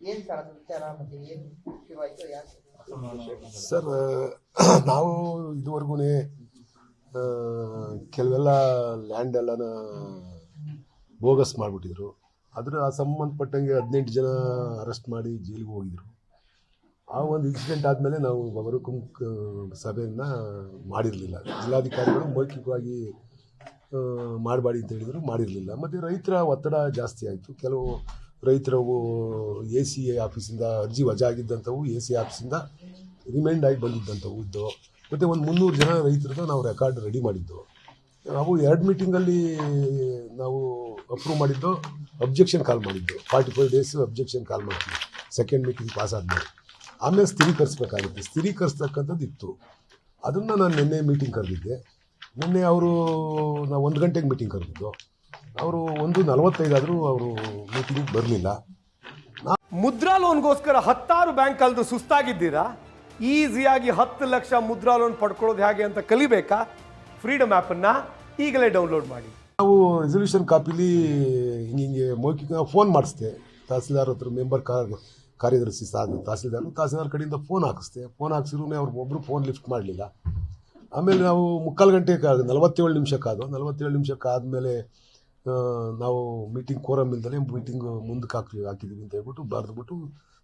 ಏನು ಸರ್ ಅದು ವಿಚಾರ ಮತ್ತು ಏನು ಶುರುವಾಯಿತು ಯಾಕೆ? ಸರ್, ನಾವು ಇದುವರೆಗೂ ಕೆಲವೆಲ್ಲ ಲ್ಯಾಂಡ್ ಎಲ್ಲನ ಬೋಗಸ್ ಮಾಡಿಬಿಟ್ಟಿದ್ರು. ಅದರ ಸಂಬಂಧಪಟ್ಟಂಗೆ 18 ಜನ ಅರೆಸ್ಟ್ ಮಾಡಿ ಜೈಲಿಗೆ ಹೋಗಿದ್ರು. ಆ ಒಂದು ಇನ್ಸಿಡೆಂಟ್ ಆದಮೇಲೆ ನಾವು ಬಗರುಕುಂ ಸಭೆಯನ್ನು ಮಾಡಿರಲಿಲ್ಲ. ಜಿಲ್ಲಾಧಿಕಾರಿಗಳು ಮೌಖಿಕವಾಗಿ ಮಾಡಬೇಡಿ ಅಂತ ಹೇಳಿದ್ರು, ಮಾಡಿರಲಿಲ್ಲ. ಮತ್ತು ರೈತರ ಒತ್ತಡ ಜಾಸ್ತಿ ಆಯಿತು. ಕೆಲವು ರೈತರವು ACA ಆಫೀಸಿಂದ ಅರ್ಜಿ ವಜಾ ಆಗಿದ್ದಂಥವು ACA ಆಫೀಸಿಂದ ರಿಮೈಂಡ್ ಆಗಿ ಬಂದಿದ್ದಂಥವು ಇದ್ದು. ಮತ್ತು ಒಂದು 300 ಜನ ರೈತರದ್ದು ನಾವು ರೆಕಾರ್ಡ್ ರೆಡಿ ಮಾಡಿದ್ದು. ಅವು 2 ಮೀಟಿಂಗಲ್ಲಿ ನಾವು ಅಪ್ರೂವ್ ಮಾಡಿದ್ದು, ಅಬ್ಜೆಕ್ಷನ್ ಕಾಲ್ ಮಾಡಿದ್ದು. 45 ಡೇಸ್ ಅಬ್ಜೆಕ್ಷನ್ ಕಾಲ್ ಮಾಡ್ತೀವಿ ಸೆಕೆಂಡ್ ಮೀಟಿಂಗ್ ಪಾಸ್ ಆದಮೇಲೆ. ಆಮೇಲೆ ಸ್ಥಿರೀಕರಿಸ್ಬೇಕಾಗುತ್ತೆ. ಸ್ಥಿರೀಕರಿಸ್ತಕ್ಕಂಥದ್ದು ಇತ್ತು. ಅದನ್ನು ನಾನು ನಿನ್ನೆ ಮೀಟಿಂಗ್ ಕರೆದಿದ್ದೆ. ನಿನ್ನೆ ಅವರು ನಾವು 1 ಗಂಟೆಗೆ ಮೀಟಿಂಗ್ ಕರೆದಿದ್ದು. ಅವರು 1:45 ಆದರೂ ಅವರು ಮೀಟಿಂಗ್ ಬರಲಿಲ್ಲ. ಮುದ್ರಾ ಲೋನ್ಗೋಸ್ಕರ 10 ಬ್ಯಾಂಕ್ ಕಳೆದು ಸುಸ್ತಾಗಿದ್ದೀರಾ? ಈಸಿಯಾಗಿ 10 ಲಕ್ಷ ಮುದ್ರಾ ಲೋನ್ ಪಡ್ಕೊಳ್ಳೋದು ಹೇಗೆ ಅಂತ ಕಲಿಬೇಕಾ? ಫ್ರೀಡಮ್ ಆ್ಯಪನ್ನು ಈಗಲೇ ಡೌನ್ಲೋಡ್ ಮಾಡಿ. ನಾವು ರೆಸಲ್ಯೂಷನ್ ಕಾಪಿಲಿ ಹಿಂಗೆ ಮೌಖಿಕ ಫೋನ್ ಮಾಡಿಸ್ದೆ. ತಹಸೀಲ್ದಾರ್ ಹತ್ರ ಮೆಂಬರ್ ಕಾರ್ಯದರ್ಶಿ ತಹಸೀಲ್ದಾರ್ ಕಡೆಯಿಂದ ಫೋನ್ ಹಾಕಿಸ್ದೆ. ಫೋನ್ ಹಾಕ್ಸಿರೂ ಅವ್ರು ಒಬ್ಬರು ಫೋನ್ ಲಿಫ್ಟ್ ಮಾಡಲಿಲ್ಲ. ಆಮೇಲೆ ನಾವು 3/4 ಗಂಟೆ 47 ನಿಮಿಷಕ್ಕೆ ಆದಮೇಲೆ ನಾವು ಮೀಟಿಂಗ್ ಕೋರಮ್ ಇಲ್ದಲೇ ಮೀಟಿಂಗ್ ಮುಂದಕ್ಕೆ ಹಾಕಿದ್ದೀವಿ ಅಂತ ಹೇಳ್ಬಿಟ್ಟು ಬರೆದ್ಬಿಟ್ಟು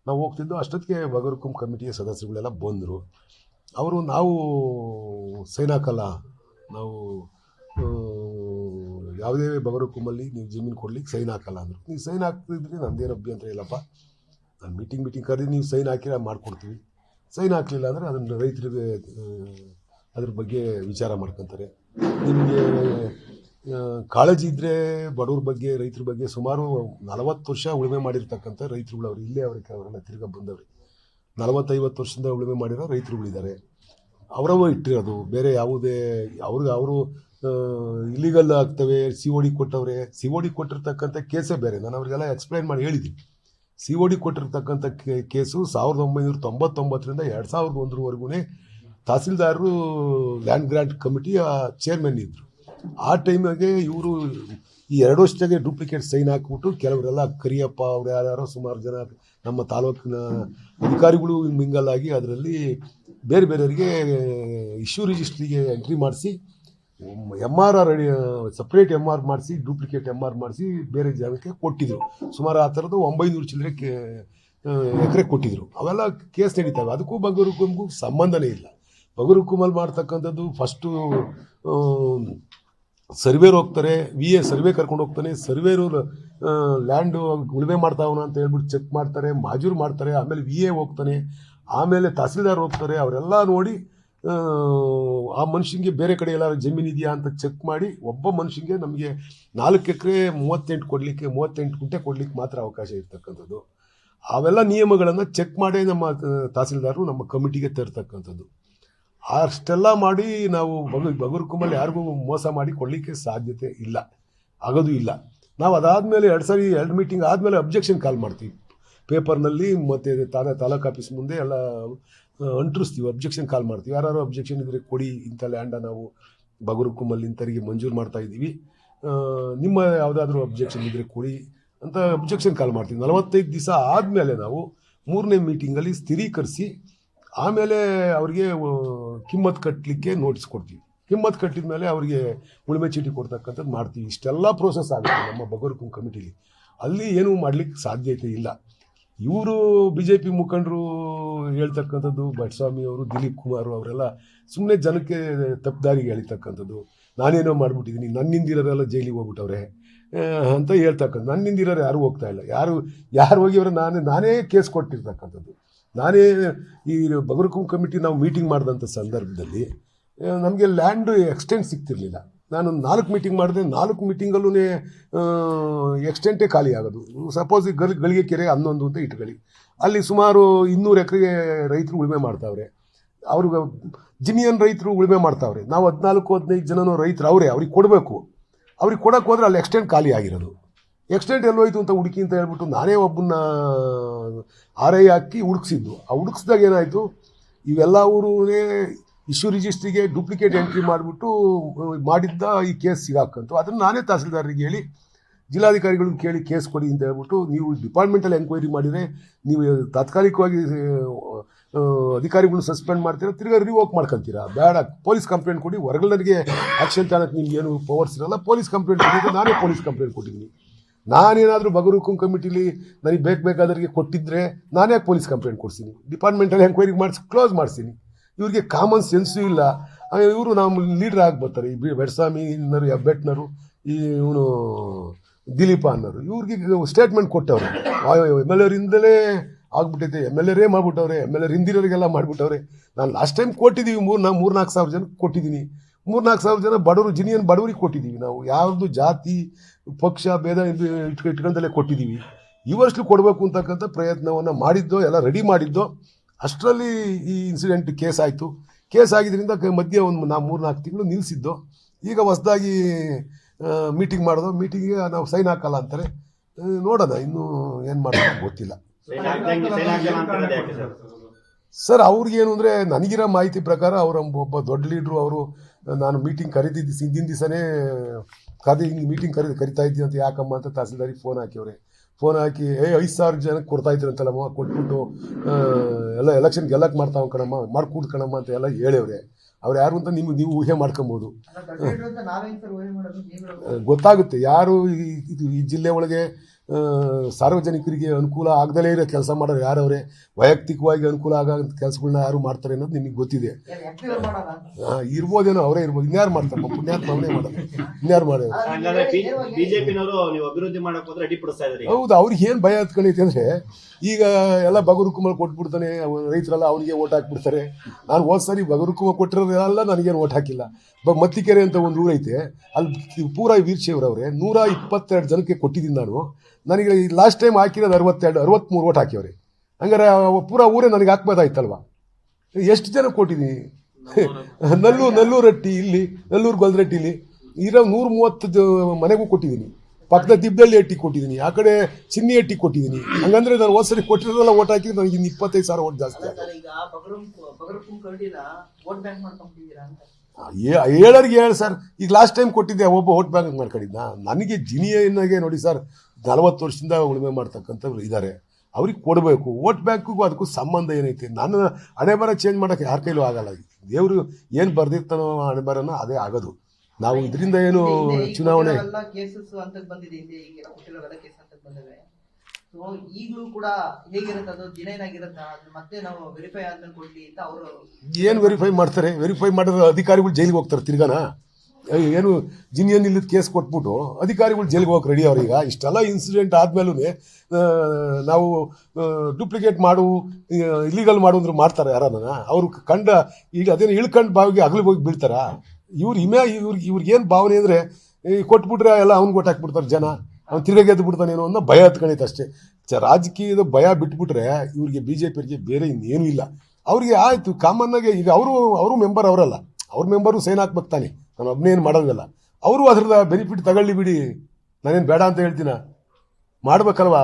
ನಾವು ಹೋಗ್ತಿದ್ದು. ಅಷ್ಟೊತ್ತಿಗೆ ಬಗರುಕುಂ ಕಮಿಟಿಯ ಸದಸ್ಯರುಗಳೆಲ್ಲ ಬಂದರು. ಅವರು ನಾವು ಸೈನ್ ಹಾಕಲ್ಲ, ನಾವು ಯಾವುದೇ ಬಗರುಕುಂಬಲ್ಲಿ ನೀವು ಜಮೀನು ಕೊಡ್ಲಿಕ್ಕೆ ಸೈನ್ ಹಾಕಲ್ಲ ಅಂದರು. ನೀವು ಸೈನ್ ಹಾಕ್ತಿದ್ರಿ ನಮ್ಮದೇನು ಅಭ್ಯಂತರ ಇಲ್ಲಪ್ಪ, ನಾನು ಮೀಟಿಂಗ್ ಕರೆದು ನೀವು ಸೈನ್ ಹಾಕಿರ ಮಾಡಿಕೊಡ್ತೀವಿ. ಸೈನ್ ಹಾಕಲಿಲ್ಲ ಅಂದರೆ ಅದನ್ನು ರೈತರಿಗೆ ಅದ್ರ ಬಗ್ಗೆ ವಿಚಾರ ಮಾಡ್ಕೊತಾರೆ. ನಿಮಗೆ ಕಾಳಜಿ ಇದ್ದರೆ ಬಡವ್ರ ಬಗ್ಗೆ, ರೈತರ ಬಗ್ಗೆ ಸುಮಾರು 40 ವರ್ಷ ಉಳುಮೆ ಮಾಡಿರ್ತಕ್ಕಂಥ ರೈತರುಗಳು ಅವರು ಇಲ್ಲೇ ಅವರೆಲ್ಲ ತಿರ್ಗಾ ಬಂದವ್ರಿ. 40-50 ವರ್ಷದಿಂದ ಉಳುಮೆ ಮಾಡಿರೋ ರೈತರುಗಳಿದ್ದಾರೆ. ಅವರವೂ ಇಟ್ಟಿರೋದು ಬೇರೆ ಯಾವುದೇ ಅವರು ಇಲ್ಲಿಗಲ್ ಆಗ್ತವೆ. COD ಕೊಟ್ಟವ್ರೆ. COD ಕೊಟ್ಟಿರ್ತಕ್ಕಂಥ ಕೇಸೇ ಬೇರೆ. ನಾನು ಅವ್ರಿಗೆಲ್ಲ ಎಕ್ಸ್ಪ್ಲೈನ್ ಮಾಡಿ ಹೇಳಿದ್ದೀನಿ. COD ಕೊಟ್ಟಿರ್ತಕ್ಕಂಥ ಕೇಸು 1999ರಿಂದ 2001ವರೆಗೂ ತಹಸೀಲ್ದಾರರು ಲ್ಯಾಂಡ್ ಗ್ರಾಂಟ್ ಕಮಿಟಿಯ ಚೇರ್ಮನ್ ಇದ್ದರು. ಆ ಟೈಮಿಗೆ ಇವರು ಈ 2 ವರ್ಷದಾಗೆ ಡೂಪ್ಲಿಕೇಟ್ ಸೈನ್ ಹಾಕ್ಬಿಟ್ಟು ಕೆಲವರೆಲ್ಲ ಕರಿಯಪ್ಪ ಅವ್ರು ಯಾರ್ಯಾರೋ ಸುಮಾರು ಜನ ನಮ್ಮ ತಾಲೂಕಿನ ಅಧಿಕಾರಿಗಳು ಮಿಂಗಲ್ ಆಗಿ ಅದರಲ್ಲಿ ಬೇರೆ ಬೇರೆಯವರಿಗೆ ಇಶ್ಯೂ ರಿಜಿಸ್ಟ್ರಿಗೆ ಎಂಟ್ರಿ ಮಾಡಿಸಿ MR ಸಪ್ರೇಟ್ MR ಮಾಡಿಸಿ, ಡೂಪ್ಲಿಕೇಟ್ MR ಮಾಡಿಸಿ ಬೇರೆ ಜನಕ್ಕೆ ಕೊಟ್ಟಿದ್ರು. ಸುಮಾರು ಆ ಥರದ್ದು 900 ಚಿಲ್ಲರೆ ಎಕರೆ ಕೊಟ್ಟಿದ್ರು. ಅವೆಲ್ಲ ಕೇಸ್ ನಡೀತವೆ. ಅದಕ್ಕೂ ಬಗರುಕುಂಗೂ ಸಂಬಂಧನೇ ಇಲ್ಲ. ಬಗರುಕುಂಬಲ್ಲಿ ಮಾಡ್ತಕ್ಕಂಥದ್ದು ಫಸ್ಟು ಸರ್ವೇರ್ ಹೋಗ್ತಾರೆ, VA ಸರ್ವೆ ಕರ್ಕೊಂಡು ಹೋಗ್ತಾನೆ. ಸರ್ವೇರು ಲ್ಯಾಂಡು ಉಳುಮೆ ಮಾಡ್ತಾವನ ಅಂತ ಹೇಳ್ಬಿಟ್ಟು ಚೆಕ್ ಮಾಡ್ತಾರೆ, ಮಾಜೂರು ಮಾಡ್ತಾರೆ. ಆಮೇಲೆ VA ಹೋಗ್ತಾನೆ, ಆಮೇಲೆ ತಹಸೀಲ್ದಾರ್ ಹೋಗ್ತಾರೆ. ಅವರೆಲ್ಲ ನೋಡಿ ಆ ಮನುಷ್ಯನಿಗೆ ಬೇರೆ ಕಡೆ ಎಲ್ಲಾರು ಜಮೀನು ಇದೆಯಾ ಅಂತ ಚೆಕ್ ಮಾಡಿ ಒಬ್ಬ ಮನುಷ್ಯನಿಗೆ ನಮಗೆ 4 ಎಕರೆ 38 ಗುಂಟೆ ಕೊಡ್ಲಿಕ್ಕೆ ಮಾತ್ರ ಅವಕಾಶ ಇರ್ತಕ್ಕಂಥದ್ದು. ಅವೆಲ್ಲ ನಿಯಮಗಳನ್ನು ಚೆಕ್ ಮಾಡೇ ನಮ್ಮ ತಹಸೀಲ್ದಾರರು ನಮ್ಮ ಕಮಿಟಿಗೆ ತರ್ತಕ್ಕಂಥದ್ದು. ಅಷ್ಟೆಲ್ಲ ಮಾಡಿ ನಾವು ಬಗರುಕುಂಬಲ್ಲಿ ಯಾರಿಗೂ ಮೋಸ ಮಾಡಿ ಕೊಡಲಿಕ್ಕೆ ಸಾಧ್ಯತೆ ಇಲ್ಲ, ಆಗೋದು ಇಲ್ಲ. ನಾವು ಅದಾದಮೇಲೆ 2 ಮೀಟಿಂಗ್ ಆದಮೇಲೆ ಅಬ್ಜೆಕ್ಷನ್ ಕಾಲ್ ಮಾಡ್ತೀವಿ ಪೇಪರ್ನಲ್ಲಿ. ಮತ್ತು ತಾಲೂಕು ಆಫೀಸ್ ಮುಂದೆ ಎಲ್ಲ ಅಂಟಿಸ್ತೀವಿ. ಅಬ್ಜೆಕ್ಷನ್ ಕಾಲ್ ಮಾಡ್ತೀವಿ. ಯಾರು ಅಬ್ಜೆಕ್ಷನ್ ಇದ್ದರೆ ಕೊಡಿ, ಇಂಥ ಲ್ಯಾಂಡ ನಾವು ಬಗರುಕುಂಬಲ್ಲಿ ಇಂಥರಿಗೆ ಮಂಜೂರು ಮಾಡ್ತಾ ಇದ್ದೀವಿ, ನಿಮ್ಮ ಯಾವುದಾದ್ರೂ ಅಬ್ಜೆಕ್ಷನ್ ಇದ್ದರೆ ಕೊಡಿ ಅಂತ ಅಬ್ಜೆಕ್ಷನ್ ಕಾಲ್ ಮಾಡ್ತೀವಿ. 45 ದಿವಸ ಆದಮೇಲೆ ನಾವು 3ನೇ ಮೀಟಿಂಗಲ್ಲಿ ಸ್ಥಿರೀಕರಿಸಿ ಆಮೇಲೆ ಅವರಿಗೆ ಕಿಮ್ಮತ್ತು ಕಟ್ಟಲಿಕ್ಕೆ ನೋಟಿಸ್ ಕೊಡ್ತೀವಿ. ಕಿಮ್ಮತ್ತು ಕಟ್ಟಿದ ಮೇಲೆ ಅವರಿಗೆ ಉಳುಮೆ ಚೀಟಿ ಕೊಡ್ತಕ್ಕಂಥದ್ದು ಮಾಡ್ತೀವಿ. ಇಷ್ಟೆಲ್ಲ ಪ್ರೋಸೆಸ್ ಆಗುತ್ತೆ ನಮ್ಮ ಬಗರುಕುಂ ಕಮಿಟಿಲಿ. ಅಲ್ಲಿ ಏನೂ ಮಾಡಲಿಕ್ಕೆ ಸಾಧ್ಯತೆ ಇಲ್ಲ. ಇವರು BJP ಮುಖಂಡರು ಹೇಳ್ತಕ್ಕಂಥದ್ದು, ಭಟ್ಸ್ವಾಮಿ ಅವರು, ದಿಲೀಪ್ ಕುಮಾರ್ ಅವರೆಲ್ಲ ಸುಮ್ಮನೆ ಜನಕ್ಕೆ ತಪ್ಪುದಾರಿಗೆ ಎಳಿತಕ್ಕಂಥದ್ದು. ನಾನೇನೋ ಮಾಡಿಬಿಟ್ಟಿದ್ದೀನಿ, ನನ್ನಿಂದಿರೋರೆಲ್ಲ ಜೈಲಿಗೆ ಹೋಗ್ಬಿಟ್ಟವ್ರೆ ಅಂತ ಹೇಳ್ತಕ್ಕಂಥ. ನನ್ನಿಂದಿರೋರು ಯಾರೂ ಹೋಗ್ತಾ ಇಲ್ಲ. ಯಾರು ಹೋಗಿವ್ರೆ ನಾನೇ ಕೇಸ್ ಕೊಟ್ಟಿರ್ತಕ್ಕಂಥದ್ದು. ನಾನೇ ಈ ಬಗರುಕುಂ ಕಮಿಟಿ ನಾವು ಮೀಟಿಂಗ್ ಮಾಡಿದಂಥ ಸಂದರ್ಭದಲ್ಲಿ ನಮಗೆ ಲ್ಯಾಂಡು ಎಕ್ಸ್ಟೆಂಟ್ ಸಿಗ್ತಿರ್ಲಿಲ್ಲ. ನಾನು 4 ಮೀಟಿಂಗ್ ಮಾಡಿದೆ. 4 ಮೀಟಿಂಗಲ್ಲೂ ಎಕ್ಸ್ಟೆಂಟೇ ಖಾಲಿ ಆಗೋದು. ಸಪೋಸ್ ಗಳಿಗೆ ಕೆರೆ 11 ಅಂತ ಇಟ್ಕೊಳ್ಳಿ, ಅಲ್ಲಿ ಸುಮಾರು 200 ಎಕರೆಗೆ ರೈತರು ಉಳುಮೆ ಮಾಡ್ತಾವ್ರೆ. ಅವ್ರಿಗೆ ಜಿನಿಯನ್ ರೈತರು ಉಳುಮೆ ಮಾಡ್ತಾವ್ರೆ. ನಾವು 14-15 ಜನನೋ ರೈತರು ಅವರೇ, ಅವ್ರಿಗೆ ಕೊಡಬೇಕು. ಅವ್ರಿಗೆ ಕೊಡೋಕೆ ಹೋದ್ರೆ ಅಲ್ಲಿ ಎಕ್ಸ್ಟೆಂಟ್ ಖಾಲಿ ಆಗಿರೋದು. ಎಕ್ಸ್ಟೆಂಟ್ ಎಲ್ಲೋಯ್ತು ಅಂತ ಹುಡುಕಿ ಅಂತ ಹೇಳ್ಬಿಟ್ಟು ನಾನೇ ಒಬ್ಬನ್ನ RI ಹಾಕಿ ಹುಡುಕ್ಸಿದ್ದು. ಆ ಹುಡುಕ್ಸಿದಾಗ ಏನಾಯಿತು, ಇವೆಲ್ಲ ಊರೂ ಇಶ್ಯೂ ರಿಜಿಸ್ಟ್ರಿಗೆ ಡೂಪ್ಲಿಕೇಟ್ ಎಂಟ್ರಿ ಮಾಡಿಬಿಟ್ಟು ಮಾಡಿದ್ದ ಈ ಕೇಸ್ ಸಿಗಾಕಂತು. ಅದನ್ನು ನಾನೇ ತಹಸೀಲ್ದಾರರಿಗೆ ಹೇಳಿ ಜಿಲ್ಲಾಧಿಕಾರಿಗಳನ್ನ ಕೇಳಿ ಕೇಸ್ ಕೊಡಿ ಅಂತ ಹೇಳ್ಬಿಟ್ಟು ನೀವು ಡಿಪಾರ್ಟ್ಮೆಂಟಲ್ಲಿ ಎಂಕ್ವೈರಿ ಮಾಡಿದರೆ ನೀವು ತಾತ್ಕಾಲಿಕವಾಗಿ ಅಧಿಕಾರಿಗಳನ್ನ ಸಸ್ಪೆಂಡ್ ಮಾಡ್ತೀರಾ, ತಿರ್ಗಾ ರಿವೋಕ್ ಮಾಡ್ಕೊಂತೀರಾ. ಬೇಡ, ಪೊಲೀಸ್ ಕಂಪ್ಲೇಂಟ್ ಕೊಡಿ. ಹೊರಗಡೆಗೆ ಆಕ್ಷನ್ ತಗೊಳಕ್ಕೆ ನಿಮ್ಗೆ ಏನು ಪವರ್ಸ್ ಇರಲ್ಲ. ಪೊಲೀಸ್ ಕಂಪ್ಲೇಂಟ್ ಕೊಟ್ಟಿದ್ದೆ, ನಾನೇ ಪೊಲೀಸ್ ಕಂಪ್ಲೇಂಟ್ ಕೊಟ್ಟಿದ್ದೀನಿ. ನಾನೇನಾದರೂ ಬಗರುಕುಂ ಕಮಿಟಿಲಿ ನನಗೆ ಬೇಕಾದವರಿಗೆ ಕೊಟ್ಟಿದ್ರೆ ನಾನೇ ಪೊಲೀಸ್ ಕಂಪ್ಲೇಂಟ್ ಕೊಡ್ತೀನಿ. ಡಿಪಾರ್ಟ್ಮೆಂಟಲ್ಲಿ ಎಂಕ್ವೈರಿ ಮಾಡಿಸಿ ಕ್ಲೋಸ್ ಮಾಡಿಸ್ತೀನಿ. ಇವ್ರಿಗೆ ಕಾಮನ್ ಸೆನ್ಸು ಇಲ್ಲ. ಇವರು ನಮ್ಮ ಲೀಡ್ರ್ ಆಗಿ ಬರ್ತಾರೆ. ಈ ಬೆಡ್ಸ್ವಾಮಿ ಇನ್ನರು, ಹೆಬ್ಬೆಟ್ನರು, ಈ ಇವನು ದಿಲೀಪ ಅನ್ನೋರು. ಇವ್ರಿಗೆ ಸ್ಟೇಟ್ಮೆಂಟ್ ಕೊಟ್ಟವ್ರೆ, MLA ರಿಂದಲೇ ಆಗ್ಬಿಟ್ಟೈತೆ, MLA ಮಾಡ್ಬಿಟ್ಟವ್ರೆ, MLA ಹಿಂದಿರೋರಿಗೆಲ್ಲ ಮಾಡಿಬಿಟ್ಟವ್ರೆ. ನಾನು ಲಾಸ್ಟ್ ಟೈಮ್ ಕೊಟ್ಟಿದ್ದೀವಿ, 3-4 ಸಾವಿರ ಜನಕ್ಕೆ ಕೊಟ್ಟಿದ್ದೀನಿ. 3-4 ಸಾವಿರ ಜನ ಬಡವರು, ಜಿನಿಯನ್ ಬಡವರಿಗೆ ಕೊಟ್ಟಿದ್ದೀವಿ. ನಾವು ಯಾವುದು ಜಾತಿ ಪಕ್ಷ ಭೇದ ಇಟ್ಕೊಂಡಲ್ಲೇ ಕೊಟ್ಟಿದ್ದೀವಿ. ಈ ವರ್ಷ ಕೊಡಬೇಕು ಅಂತಕ್ಕಂಥ ಪ್ರಯತ್ನವನ್ನು ಮಾಡಿದ್ದೋ, ಎಲ್ಲ ರೆಡಿ ಮಾಡಿದ್ದೋ. ಅಷ್ಟರಲ್ಲಿ ಈ ಇನ್ಸಿಡೆಂಟ್ ಕೇಸ್ ಆಯಿತು. ಕೇಸ್ ಆಗಿದ್ದರಿಂದ ಮಧ್ಯೆ ಒಂದು 3-4 ತಿಂಗಳು ನಿಲ್ಲಿಸಿದ್ದು. ಈಗ ಹೊಸದಾಗಿ ಮೀಟಿಂಗ್ ಮಾಡೋದು. ಮೀಟಿಂಗಿಗೆ ನಾವು ಸೈನ್ ಹಾಕಲ್ಲ ಅಂತಾರೆ. ನೋಡೋಣ, ಇನ್ನೂ ಏನು ಮಾಡೋದು ಗೊತ್ತಿಲ್ಲ ಸರ್. ಅವ್ರಿಗೇನು ಅಂದರೆ, ನನಗಿರೋ ಮಾಹಿತಿ ಪ್ರಕಾರ ಒಬ್ಬ ದೊಡ್ಡ ಲೀಡ್ರು ಅವರು, ನಾನು ಮೀಟಿಂಗ್ ಕರೀತಿದ್ದು ಹಿಂದಿನ ದಿವಸನೇ ಮೀಟಿಂಗ್ ಕರಿತಾ ಇದ್ದೀನಿ ಅಂತ, ಯಾಕಮ್ಮ ಅಂತ ತಹಸೀಲ್ದಾರಿಗೆ ಫೋನ್ ಹಾಕಿವ್ರೆ. ಫೋನ್ ಹಾಕಿ 5,000 ಜನಕ್ಕೆ ಕೊಡ್ತಾ ಇದ್ರಂತಲ್ಲಮ್ಮ, ಕೊಟ್ಬಿಟ್ಟು ಎಲ್ಲ ಎಲೆಕ್ಷನ್ ಗೆಲ್ಲಕ್ಕೆ ಮಾಡ್ಕೊಡ್ ಕಣಮ್ಮ ಅಂತ ಎಲ್ಲ ಹೇಳವ್ರೆ. ಅವ್ರು ಯಾರು ಅಂತ ನೀವು ಊಹೆ ಮಾಡ್ಕೊಬೋದು. ಗೊತ್ತಾಗುತ್ತೆ ಯಾರು ಈ ಜಿಲ್ಲೆ ಒಳಗೆ ಸಾರ್ವಜನಿಕರಿಗೆ ಅನುಕೂಲ ಆಗದಲೇ ಇರೋ ಕೆಲಸ ಮಾಡೋರು ಯಾರವ್ರೆ, ವೈಯಕ್ತಿಕವಾಗಿ ಅನುಕೂಲ ಆಗೋ ಕೆಲಸಗಳನ್ನ ಯಾರು ಮಾಡ್ತಾರೆ ಅನ್ನೋದು ನಿಮಗೆ ಗೊತ್ತಿದೆ. ಇರ್ಬೋದೇನೋ, ಅವರೇ ಇರ್ಬೋದು. ಇನ್ಯಾರು ಮಾಡ್ತಾರೆ? ಪುಣ್ಯಾತ್ಮ ಅವನೇ ಮಾಡೋದು, ಇನ್ಯಾರು ಮಾಡೋದು. ಹೌದು, ಅವ್ರಿಗೆ ಏನು ಭಯ ಹತ್ಕೊಂಡೈತೆ ಅಂದರೆ, ಈಗ ಎಲ್ಲ ಬಗರುಕುಮಾರ್ ಕೊಟ್ಬಿಡ್ತಾನೆ, ರೈತರೆಲ್ಲ ಅವ್ರಿಗೆ ಓಟ್ ಹಾಕ್ಬಿಡ್ತಾರೆ. ನಾನು ಹೋದ್ ಸರಿ ಬಗರುಕುಮಾರ್ ಕೊಟ್ಟಿರೋರೆಲ್ಲ ನನಗೇನು ಓಟ್ ಹಾಕಿಲ್ಲ. ಮತ್ತಿಕೆರೆ ಅಂತ ಒಂದು ಊರೈತೆ, ಅಲ್ಲಿ ಪೂರಾ ವೀರಶೈವರವ್ರೆ 122 ಜನಕ್ಕೆ ಕೊಟ್ಟಿದ್ದೀನಿ ನಾನು. ನನಗೆ ಲಾಸ್ಟ್ ಟೈಮ್ ಹಾಕಿರೋದು 63 ಓಟ್ ಹಾಕಿವ್ರೆ. ಹಂಗಾರೆ ಪೂರಾ ಊರೇ ನನಗೆ ಹಾಕ್ಬೋದಾಯ್ತಲ್ವ? ಎಷ್ಟು ಜನ ಕೊಟ್ಟಿದ್ದೀನಿ? ನಲ್ಲೂರು ರಟ್ಟಿ ಇಲ್ಲಿ, ನಲ್ಲೂರು ಗೊಲ್ರಟ್ಟಿಲಿ ಇರೋ 130 ಮನೆಗೂ ಕೊಟ್ಟಿದ್ದೀನಿ. ಪಕ್ಕದ ದಿಬ್ಬಳ್ಳಿ ಹಟ್ಟಿ ಕೊಟ್ಟಿದ್ದೀನಿ, ಆ ಕಡೆ ಚಿನ್ನಿ ಹಟ್ಟಿ ಕೊಟ್ಟಿದ್ದೀನಿ. ಹಂಗಂದ್ರೆ ನಾನು ಹೋದ್ ಸರಿ ಕೊಟ್ಟಿರೋದೆಲ್ಲ ಓಟ್ ಹಾಕಿದ್ರೆ ನನಗೆ ಇನ್ನು 25,000 ಓಟ್ ಜಾಸ್ತಿ. ಹೇಳೋರಿಗೆ ಹೇಳಿ ಸರ್. ಈಗ ಲಾಸ್ಟ್ ಟೈಮ್ ಕೊಟ್ಟಿದ್ದೆ, ಒಬ್ಬ ಓಟ್ ಬ್ಯಾಂಕ್ ಮಾಡ್ಕೊಂಡಿದ್ದ. ನನಗೆ ಜಿನಿಯನ್ನಾಗೆ ನೋಡಿ ಸರ್, 40 ವರ್ಷದಿಂದ ಉಳುಮೆ ಮಾಡ್ತಕ್ಕಂಥವ್ರು ಇದ್ದಾರೆ, ಅವ್ರಿಗೆ ಕೊಡಬೇಕು. ಓಟ್ ಬ್ಯಾಂಕಿಗೂ ಅದಕ್ಕೂ ಸಂಬಂಧ ಏನೈತೆ? ನಾನು ಹಣೆ ಬರ ಚೇಂಜ್ ಮಾಡೋಕ್ಕೆ ಯಾರ ಕೈಲೂ ಆಗಲ್ಲ. ದೇವರು ಏನು ಬರ್ದಿರ್ತಾನೋ ಹಣೆ ಬರನ ಅದೇ ಆಗೋದು. ನಾವು ಇದರಿಂದ ಏನು ಚುನಾವಣೆ ಈಗಲೂ ಕೂಡ ಹೇಗಿರುತ್ತೆ ಅದು ಜಿನೇನಾಗಿರುತ್ತೆ, ಮತ್ತೆ ನಾವು ವೆರಿಫೈ ಆದ್ಮೇಲೆ ಕೊಡ್ಲಿ ಅಂತ ಅವರು ಏನು ವೆರಿಫೈ ಮಾಡ್ತಾರೆ? ವೆರಿಫೈ ಮಾಡಿದ್ರೆ ಅಧಿಕಾರಿಗಳು ಜೈಲಿಗೆ ಹೋಗ್ತಾರೆ ತಿರ್ಗಾನ. ಏನು ಜಿನಿಯನ್ ಇಲ್ಲದ ಕೇಸ್ ಕೊಟ್ಬಿಟ್ಟು ಅಧಿಕಾರಿಗಳು ಜೈಲಿಗೆ ಹೋಗಕ್ಕೆ ರೆಡಿ ಅವ್ರೀಗ. ಇಷ್ಟೆಲ್ಲ ಇನ್ಸಿಡೆಂಟ್ ಆದ್ಮೇಲೂ ನಾವು ಡೂಪ್ಲಿಕೇಟ್ ಇಲ್ಲಿಗಲ್ ಅಂದ್ರೆ ಮಾಡ್ತಾರೆ ಯಾರನ್ನ? ಅವ್ರು ಈಗ ಅದೇನು ಇಳ್ಕಂಡು ಬಾವಿಗೆ ಹಗಲು ಹೋಗಿ ಬೀಳ್ತಾರ? ಇವ್ರಿಗೇನು ಭಾವನೆ ಅಂದರೆ, ಕೊಟ್ಬಿಟ್ರೆ ಎಲ್ಲ ಅವ್ನು ಕೊಟ್ಟಾಕ್ಬಿಡ್ತಾರೆ ಜನ, ಅವ್ನು ತಿರುಗಿ ಬಿಡ್ತಾನೇನೋ ಅನ್ನೋ ಭಯ ಹತ್ಕೊಂಡೈತೆ ಅಷ್ಟೇ. ರಾಜಕೀಯದ ಭಯ ಬಿಟ್ಬಿಟ್ರೆ ಇವ್ರಿಗೆ BJP ಬೇರೆ ಇನ್ನೇನು ಇಲ್ಲ. ಅವ್ರಿಗೆ ಆಯಿತು ಕಾಮನ್ನಾಗೆ. ಈಗ ಅವರು ಮೆಂಬರ್ ಅವರಲ್ಲ, ಅವ್ರ ಮೆಂಬರು ಸೈನ್ ಹಾಕ್ಬೇಕು ತಾನೆ, ನಾನು ಒಬ್ಬನೇನು ಮಾಡೋದಿಲ್ಲ. ಅವರು ಅದರದ ಬೆನಿಫಿಟ್ ತಗೊಳ್ಳಿ ಬಿಡಿ, ನಾನೇನು ಬೇಡ ಅಂತ ಹೇಳ್ತೀನ, ಮಾಡ್ಬೇಕಲ್ವಾ?